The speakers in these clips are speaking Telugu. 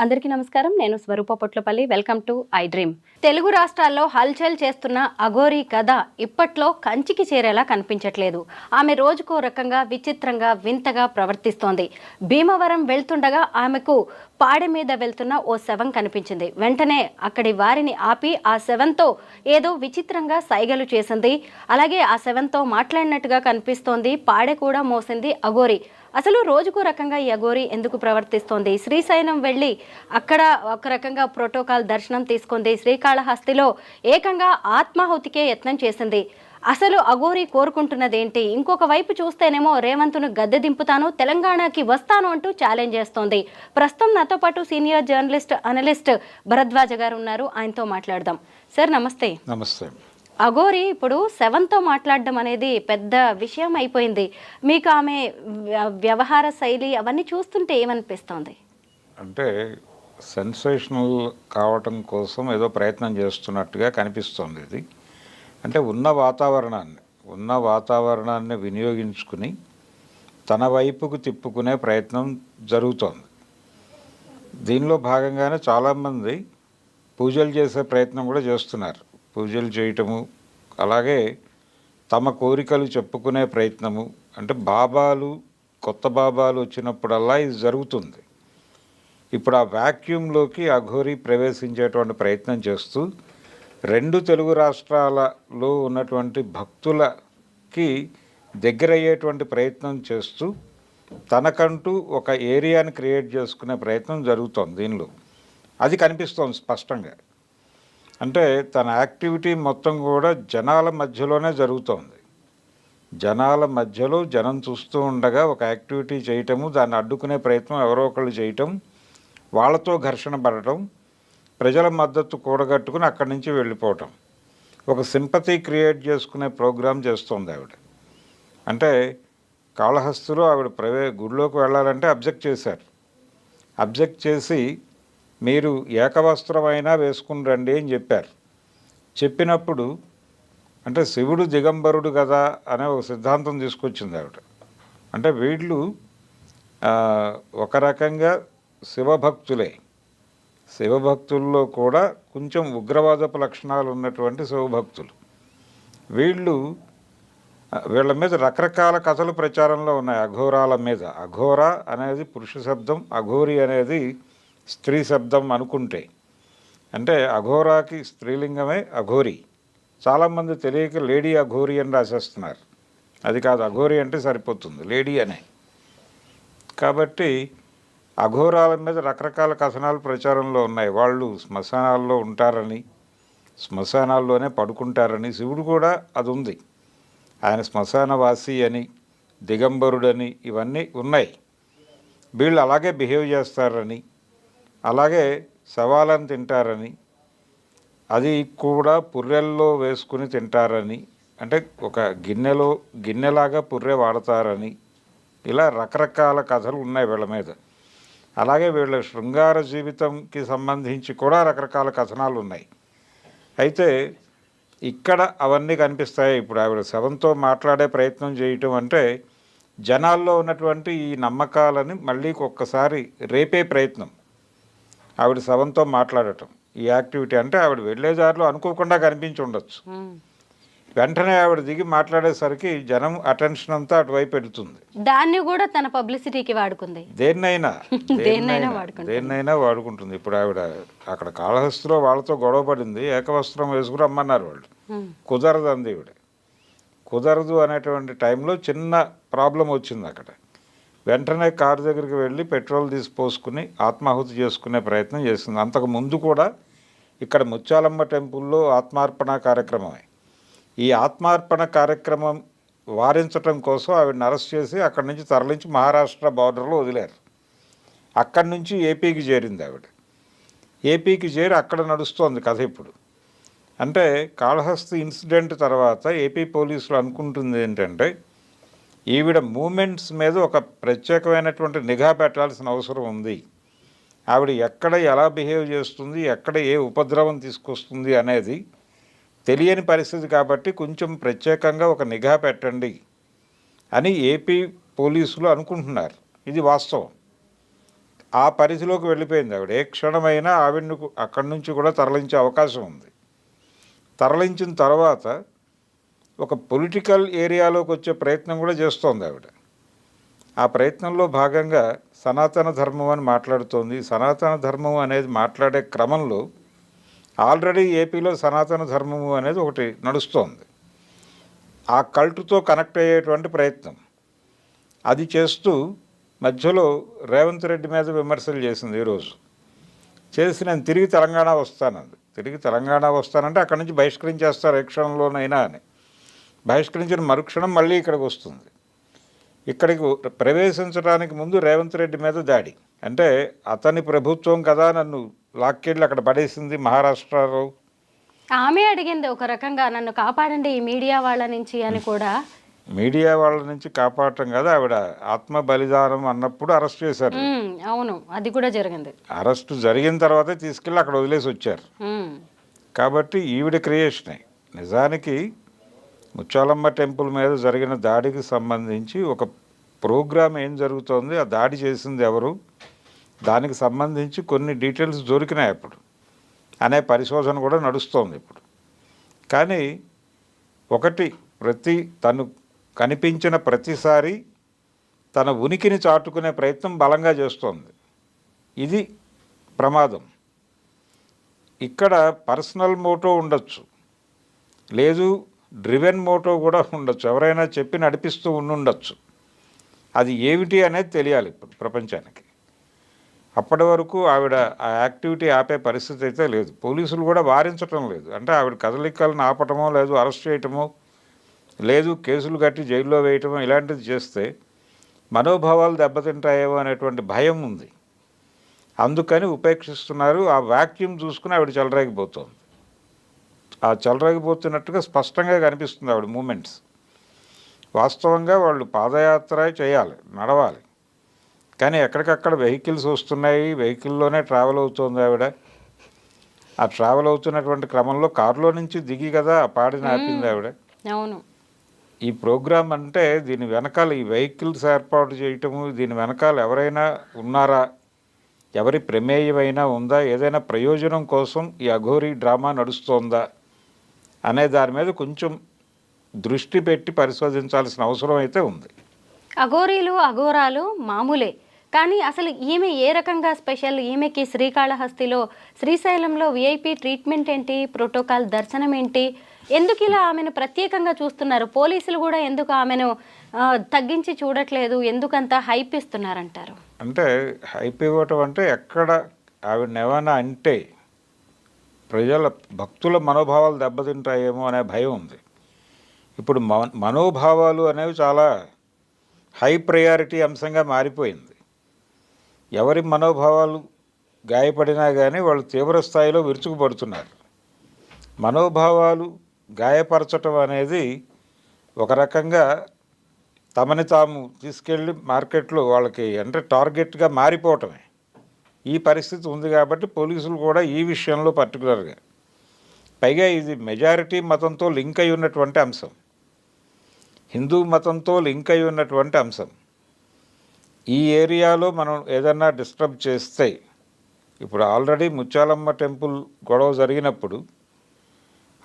అందరికీ నమస్కారం. నేను Swarupa Potlapalli. Welcome to iDream. Telugu రాష్ట్రాల్లో హల్చల్ చేస్తున్న అఘోరీ కథ ఇప్పట్లో కంచికి చేరేలా కనిపించట్లేదు. ఆమె రోజుకో రకంగా విచిత్రంగా వింతగా ప్రవర్తిస్తోంది. భీమవరం వెళ్తుండగా ఆమెకు పాడె మీద వెళ్తున్న ఓ శవం కనిపించింది. వెంటనే అక్కడి వారిని ఆపి ఆ శవంతో ఏదో విచిత్రంగా సైగలు చేసింది. అలాగే ఆ శవంతో మాట్లాడినట్టుగా కనిపిస్తోంది. పాడె కూడా మోసింది అఘోరీ. అసలు రోజుకో రకంగా ఈ అఘోరీ ఎందుకు ప్రవర్తిస్తోంది? శ్రీశైలం వెళ్ళి అక్కడ ఒక రకంగా ప్రోటోకాల్ దర్శనం తీసుకుంది. శ్రీకాళహస్తిలో ఏకంగా ఆత్మాహుతికే యత్నం చేసింది. అసలు అఘోరీ కోరుకుంటున్నదేంటి? ఇంకొక వైపు చూస్తేనేమో రేవంత్ను గద్దె దింపుతాను, తెలంగాణకి వస్తాను అంటూ ఛాలెంజ్ చేస్తోంది. ప్రస్తుతం నాతో పాటు సీనియర్ జర్నలిస్ట్ అనలిస్ట్ భరద్వాజ గారు ఉన్నారు. ఆయనతో మాట్లాడదాం. సార్ నమస్తే. నమస్తే. అఘోరీ ఇప్పుడు శవంతో మాట్లాడడం అనేది పెద్ద విషయం అయిపోయింది. మీకు ఆమె వ్యవహార శైలి అవన్నీ చూస్తుంటే ఏమనిపిస్తోంది? అంటే సెన్సేషనల్ కావటం కోసం ఏదో ప్రయత్నం చేస్తున్నట్టుగా కనిపిస్తోంది. ఇది అంటే ఉన్న వాతావరణాన్ని వినియోగించుకుని తన వైపుకు తిప్పుకునే ప్రయత్నం జరుగుతోంది. దీనిలో భాగంగానే చాలామంది పూజలు చేసే ప్రయత్నం కూడా చేస్తున్నారు. పూజలు చేయటము, అలాగే తమ కోరికలు చెప్పుకునే ప్రయత్నము. అంటే కొత్త బాబాలు వచ్చినప్పుడల్లా ఇది జరుగుతుంది. ఇప్పుడు ఆ వ్యాక్యూమ్లోకి అఘోరీ ప్రవేశించేటువంటి ప్రయత్నం చేస్తూ రెండు తెలుగు రాష్ట్రాలలో ఉన్నటువంటి భక్తులకి దగ్గరయ్యేటువంటి ప్రయత్నం చేస్తూ తనకంటూ ఒక ఏరియాని క్రియేట్ చేసుకునే ప్రయత్నం జరుగుతోంది. దీనిలో అది కనిపిస్తోంది స్పష్టంగా. అంటే తన యాక్టివిటీ మొత్తం కూడా జనాల మధ్యలోనే జరుగుతోంది. జనాల మధ్యలో జనం చూస్తూ ఉండగా ఒక యాక్టివిటీ చేయటము, దాన్ని అడ్డుకునే ప్రయత్నం ఎవరో ఒకళ్ళు చేయటం, వాళ్ళతో ఘర్షణ పడటం, ప్రజల మద్దతు కూడగట్టుకుని అక్కడి నుంచి వెళ్ళిపోవటం, ఒక సింపతి క్రియేట్ చేసుకునే ప్రోగ్రాం చేస్తోంది ఆవిడ. అంటే కాళహస్తిలో ఆవిడ గుడిలోకి వెళ్ళాలంటే అబ్జెక్ట్ చేశారు. అబ్జెక్ట్ చేసి మీరు ఏకవస్త్రమైనా వేసుకుని రండి అని చెప్పారు. చెప్పినప్పుడు అంటే శివుడు దిగంబరుడు కదా అనే ఒక సిద్ధాంతం తీసుకొచ్చింది ఆవిడ. అంటే వీళ్ళు ఒక రకంగా శివభక్తులే. శివభక్తుల్లో కూడా కొంచెం ఉగ్రవాదపు లక్షణాలు ఉన్నటువంటి శివభక్తులు. వీళ్ళ మీద రకరకాల కథలు ప్రచారంలో ఉన్నాయి. అఘోరాల మీద. అఘోర అనేది పురుష శబ్దం, అఘోరి అనేది స్త్రీ శబ్దం అనుకుంటే. అంటే అఘోరాకి స్త్రీలింగమే అఘోరి. చాలామంది తెలియక లేడీ అఘోరి అని రాసేస్తున్నారు. అది కాదు, అఘోరి అంటే సరిపోతుంది, లేడీ అనే. కాబట్టి అఘోరాల మీద రకరకాల కథనాలు ప్రచారంలో ఉన్నాయి. వాళ్ళు శ్మశానాల్లో ఉంటారని, శ్మశానాల్లోనే పడుకుంటారని. శివుడు కూడా అది ఉంది. ఆయన శ్మశానవాసి అని, దిగంబరుడని ఇవన్నీ ఉన్నాయి. వీళ్ళు అలాగే బిహేవ్ చేస్తారని, అలాగే శవాలను తింటారని, అది కూడా పుర్రెల్లో వేసుకుని తింటారని, అంటే ఒక గిన్నెలాగా పుర్రె వాడతారని, ఇలా రకరకాల కథలు ఉన్నాయి వీళ్ళ మీద. అలాగే వీళ్ళ శృంగార జీవితంకి సంబంధించి కూడా రకరకాల కథనాలు ఉన్నాయి. అయితే ఇక్కడ అవన్నీ కనిపిస్తాయి. ఇప్పుడు ఆవిడ శవంతో మాట్లాడే ప్రయత్నం చేయటం అంటే జనాల్లో ఉన్నటువంటి ఈ నమ్మకాలని మళ్ళీ ఒక్కసారి రేపే ప్రయత్నం. ఆవిడ శవంతో మాట్లాడటం, ఈ యాక్టివిటీ. అంటే ఆవిడ వెళ్ళేదారిలో అనుకోకుండా కనిపించి ఉండొచ్చు. వెంటనే ఆవిడ దిగి మాట్లాడేసరికి జనం అటెన్షన్ అంతా అటువైపు పెడుతుంది. దాన్ని కూడా తన పబ్లిసిటీకి వాడుకుంది. దేన్నైనా వాడుకుంటుంది. ఇప్పుడు ఆవిడ అక్కడ కాళహస్తిలో వాళ్ళతో గొడవ పడింది. ఏకవస్త్రం వేసుకుని రమ్మన్నారు వాళ్ళు. కుదరదు అంది ఈవిడ. కుదరదు అనేటువంటి టైంలో చిన్న ప్రాబ్లం వచ్చింది అక్కడ. వెంటనే కారు దగ్గరికి వెళ్ళి పెట్రోల్ తీసి పోసుకుని ఆత్మాహుతి చేసుకునే ప్రయత్నం చేసింది. అంతకు ముందు కూడా ఇక్కడ ముత్యాలమ్మ టెంపుల్లో ఆత్మార్పణ కార్యక్రమమే. ఈ ఆత్మార్పణ కార్యక్రమం వారించటం కోసం ఆవిడని అరెస్ట్ చేసి అక్కడి నుంచి తరలించి మహారాష్ట్ర బార్డర్లో వదిలారు. అక్కడి నుంచి ఏపీకి చేరింది ఆవిడ. ఏపీకి చేరి అక్కడ నడుస్తోంది కథ ఇప్పుడు. అంటే కాళహస్తి ఇన్సిడెంట్ తర్వాత ఏపీ పోలీసులు అనుకుంటుంది ఏంటంటే ఈవిడ మూమెంట్స్ మీద ఒక ప్రత్యేకమైనటువంటి నిఘా పెట్టాల్సిన అవసరం ఉంది. ఆవిడ ఎక్కడ ఎలా బిహేవ్ చేస్తుంది, ఎక్కడ ఏ ఉపద్రవం తీసుకొస్తుంది అనేది తెలియని పరిస్థితి. కాబట్టి కొంచెం ప్రత్యేకంగా ఒక నిఘా పెట్టండి అని ఏపీ పోలీసులు అనుకుంటున్నారు. ఇది వాస్తవం. ఆ పరిధిలోకి వెళ్ళిపోయింది ఆవిడ. ఏ క్షణమైనా ఆవిడను అక్కడి నుంచి కూడా తరలించే అవకాశం ఉంది. తరలించిన తర్వాత ఒక పొలిటికల్ ఏరియాలోకి వచ్చే ప్రయత్నం కూడా చేస్తోంది ఆవిడ. ఆ ప్రయత్నంలో భాగంగా సనాతన ధర్మం అని మాట్లాడుతోంది. సనాతన ధర్మం అనేది మాట్లాడే క్రమంలో ఆల్రెడీ ఏపీలో సనాతన ధర్మము అనేది ఒకటి నడుస్తోంది. ఆ కల్టుతో కనెక్ట్ అయ్యేటువంటి ప్రయత్నం అది చేస్తూ మధ్యలో రేవంత్ రెడ్డి మీద విమర్శలు చేసింది. ఈరోజు చేసి నేను తిరిగి తెలంగాణ వస్తానంది. తిరిగి తెలంగాణ వస్తానంటే అక్కడి నుంచి బహిష్కరించేస్తారు ఏ క్షణంలోనైనా అని. బహిష్కరించిన మరుక్షణం మళ్ళీ ఇక్కడికి వస్తుంది. ఇక్కడికి ప్రవేశించడానికి ముందు రేవంత్ రెడ్డి మీద దాడి. అంటే అతని ప్రభుత్వం కదా నన్ను లాక్కెళ్ళి అక్కడ పడేసింది మహారాష్ట్రలో. ఆమె అడిగింది ఒక రకంగా, నన్ను కాపాడండి ఈ మీడియా వాళ్ళ నుంచి అని కూడా. మీడియా వాళ్ళ నుంచి కాపాడటం కదా, ఆవిడ ఆత్మ బలిదానం అన్నప్పుడు అరెస్ట్ చేశారు. అవును, అది కూడా జరిగింది. అరెస్ట్ జరిగిన తర్వాతే తీసుకెళ్ళి అక్కడ వదిలేసి వచ్చారు. కాబట్టి ఈవిడ క్రియేషనే. నిజానికి ముత్యాలమ్మ టెంపుల్ మీద జరిగిన దాడికి సంబంధించి ఒక ప్రోగ్రామ్ ఏం జరుగుతోంది, ఆ దాడి చేసింది ఎవరు, దానికి సంబంధించి కొన్ని డీటెయిల్స్ దొరికినాయి అప్పుడు అనే పరిశోధన కూడా నడుస్తోంది ఇప్పుడు. కానీ ఒకటి, తను కనిపించిన ప్రతిసారి తన ఉనికిని చాటుకునే ప్రయత్నం బలంగా చేస్తోంది. ఇది ప్రమాదం. ఇక్కడ పర్సనల్ మోటో ఉండొచ్చు, లేదు డ్రివెన్ మోటో కూడా ఉండొచ్చు, ఎవరైనా చెప్పి నడిపిస్తూ ఉండొచ్చు. అది ఏమిటి అనేది తెలియాలి ఇప్పుడు ప్రపంచానికి. అప్పటి వరకు ఆవిడ ఆ యాక్టివిటీ ఆపే పరిస్థితి అయితే లేదు. పోలీసులు కూడా వారించటం లేదు. అంటే ఆవిడ కదలికలను ఆపటమో, లేదు అరెస్ట్ చేయటమో, లేదు కేసులు కట్టి జైల్లో వేయటమో ఇలాంటిది చేస్తే మనోభావాలు దెబ్బతింటాయేమో అనేటువంటి భయం ఉంది. అందుకని ఉపేక్షిస్తున్నారు. ఆ వాక్యూమ్ చూసుకుని ఆవిడ చెలరేగిపోతుంది. ఆ చెలరేగిపోతున్నట్టుగా స్పష్టంగా కనిపిస్తుంది ఆవిడ మూమెంట్స్. వాస్తవంగా వాళ్ళు పాదయాత్ర చేయాలి, నడవాలి, కానీ ఎక్కడికక్కడ వెహికల్స్ వస్తున్నాయి, వెహికల్లోనే ట్రావెల్ అవుతుంది ఆవిడ. ఆ ట్రావెల్ అవుతున్నటువంటి క్రమంలో కారులో నుంచి దిగి కదా ఆ పాడిని ఆపింది ఆవిడ. అవును. ఈ ప్రోగ్రాం అంటే దీని వెనకాల ఈ వెహికల్స్ ఏర్పాటు చేయటము, దీని వెనకాల ఎవరైనా ఉన్నారా, ఎవరి ప్రమేయమైనా ఉందా, ఏదైనా ప్రయోజనం కోసం ఈ అఘోరీ డ్రామా నడుస్తోందా అనే దాని మీద కొంచెం దృష్టి పెట్టి పరిశోధించాల్సిన అవసరం అయితే ఉంది. అఘోరీలు అఘోరాలు మామూలే, కానీ అసలు ఈమె ఏ రకంగా స్పెషల్? ఈమెకి శ్రీకాళహస్తిలో శ్రీశైలంలో విఐపి ట్రీట్మెంట్ ఏంటి, ప్రోటోకాల్ దర్శనం ఏంటి, ఎందుకు ఇలా ఆమెను ప్రత్యేకంగా చూస్తున్నారు? పోలీసులు కూడా ఎందుకు ఆమెను తగ్గించి చూడట్లేదు, ఎందుకంత హైప్ ఇస్తున్నారంటారు? అంటే హైప్ ఇవ్వటం అంటే ఎక్కడ ఆవిడని ఏమైనా అంటే ప్రజల భక్తుల మనోభావాలు దెబ్బతింటాయేమో అనే భయం ఉంది. ఇప్పుడు మనోభావాలు అనేవి చాలా హై ప్రయారిటీ అంశంగా మారిపోయింది. ఎవరి మనోభావాలు గాయపడినా కానీ వాళ్ళు తీవ్ర స్థాయిలో విరుచుకుపడుతున్నారు. మనోభావాలు గాయపరచటం అనేది ఒక రకంగా తమని తాము తీసుకెళ్ళి మార్కెట్లో వాళ్ళకి అంటే టార్గెట్గా మారిపోవటమే. ఈ పరిస్థితి ఉంది కాబట్టి పోలీసులు కూడా ఈ విషయంలో పర్టికులర్గా, పైగా ఇది మెజారిటీ మతంతో లింక్ అయి ఉన్నటువంటి అంశం, హిందూ మతంతో లింక్ అయి ఉన్నటువంటి అంశం. ఈ ఏరియాలో మనం ఏదన్నా డిస్టర్బ్ చేస్తే, ఇప్పుడు ఆల్రెడీ ముత్యాలమ్మ టెంపుల్ గొడవ జరిగినప్పుడు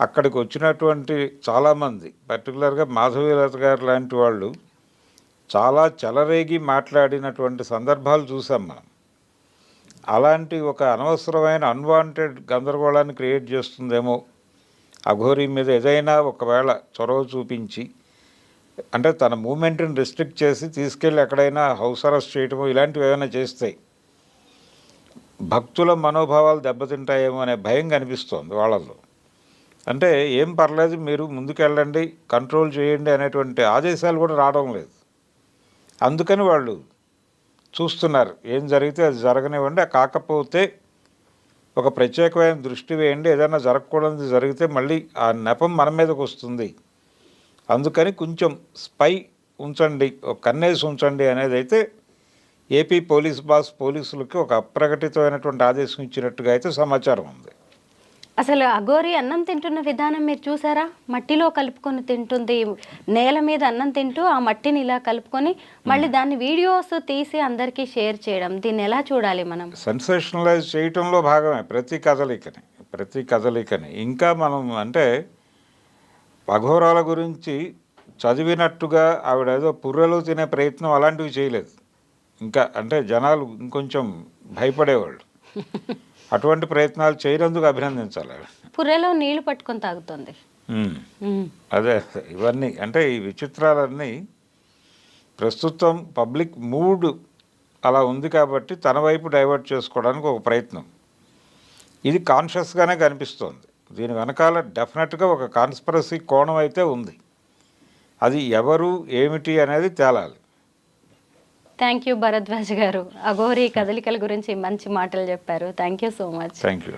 అక్కడికి వచ్చినటువంటి చాలామంది, పర్టికులర్గా మాధవీలత గారు లాంటి వాళ్ళు చాలా చెలరేగి మాట్లాడినటువంటి సందర్భాలు చూసాం మనం. అలాంటి ఒక అనవసరమైన అన్వాంటెడ్ గందరగోళాన్ని క్రియేట్ చేస్తుందేమో అఘోరీ మీద ఏదైనా ఒకవేళ చొరవ చూపించి, అంటే తన మూమెంట్ని రిస్ట్రిక్ట్ చేసి తీసుకెళ్ళి ఎక్కడైనా హౌస్ అరెస్ట్ చేయటమో ఇలాంటివి ఏమైనా చేస్తే భక్తుల మనోభావాలు దెబ్బతింటాయేమో అనే భయం కనిపిస్తోంది వాళ్ళల్లో. అంటే ఏం పర్లేదు, మీరు ముందుకెళ్ళండి, కంట్రోల్ చేయండి అనేటువంటి ఆదేశాలు కూడా రావడం లేదు. అందుకని వాళ్ళు చూస్తున్నారు, ఏం జరిగితే అది జరగనివ్వండి, కాకపోతే ఒక ప్రత్యేకమైన దృష్టి వేయండి, ఏదైనా జరగకూడదు జరిగితే మళ్ళీ ఆ నెపం మన మీదకి వస్తుంది, అందుకని కొంచెం స్పై ఉంచండి, ఒక కన్నేసి ఉంచండి అనేది అయితే ఏపీ పోలీసులకి ఒక అప్రకటితమైనటువంటి ఆదేశం ఇచ్చినట్టుగా అయితే సమాచారం ఉంది. అసలు అఘోరి అన్నం తింటున్న విధానం మీరు చూసారా? మట్టిలో కలుపుకొని తింటుంది. నేల మీద అన్నం తింటూ ఆ మట్టిని ఇలా కలుపుకొని మళ్ళీ దాన్ని వీడియోస్ తీసి అందరికీ షేర్ చేయడం. దీన్ని ఎలా చూడాలి మనం? సెన్సేషనలైజ్ చేయటంలో భాగమే ప్రతి కదలికని. ఇంకా మనం అంటే అఘోరాల గురించి చదివినట్టుగా ఆవిడ ఏదో పుర్రెలు తినే ప్రయత్నం అలాంటివి చేయలేదు. ఇంకా అంటే జనాలు ఇంకొంచెం భయపడేవాళ్ళు. అటువంటి ప్రయత్నాలు చేయనందుకు అభినందించాలి. పుర్రెలో నీళ్లు పట్టుకొని తాగుతుంది. అదే ఇవన్నీ అంటే ఈ విచిత్రాలన్నీ ప్రస్తుతం పబ్లిక్ మూడ్ అలా ఉంది కాబట్టి తన వైపు డైవర్ట్ చేసుకోవడానికి ఒక ప్రయత్నం. ఇది కాన్షియస్గానే కనిపిస్తోంది. దీని వెనకాల డెఫినెట్గా ఒక కాన్స్పిరసీ కోణం అయితే ఉంది. అది ఎవరు ఏమిటి అనేది తేలాలి. థ్యాంక్ యూ భరద్వాజ్ గారు. అఘోరి కదలికల గురించి మంచి మాటలు చెప్పారు. Thank you so much. Thank you.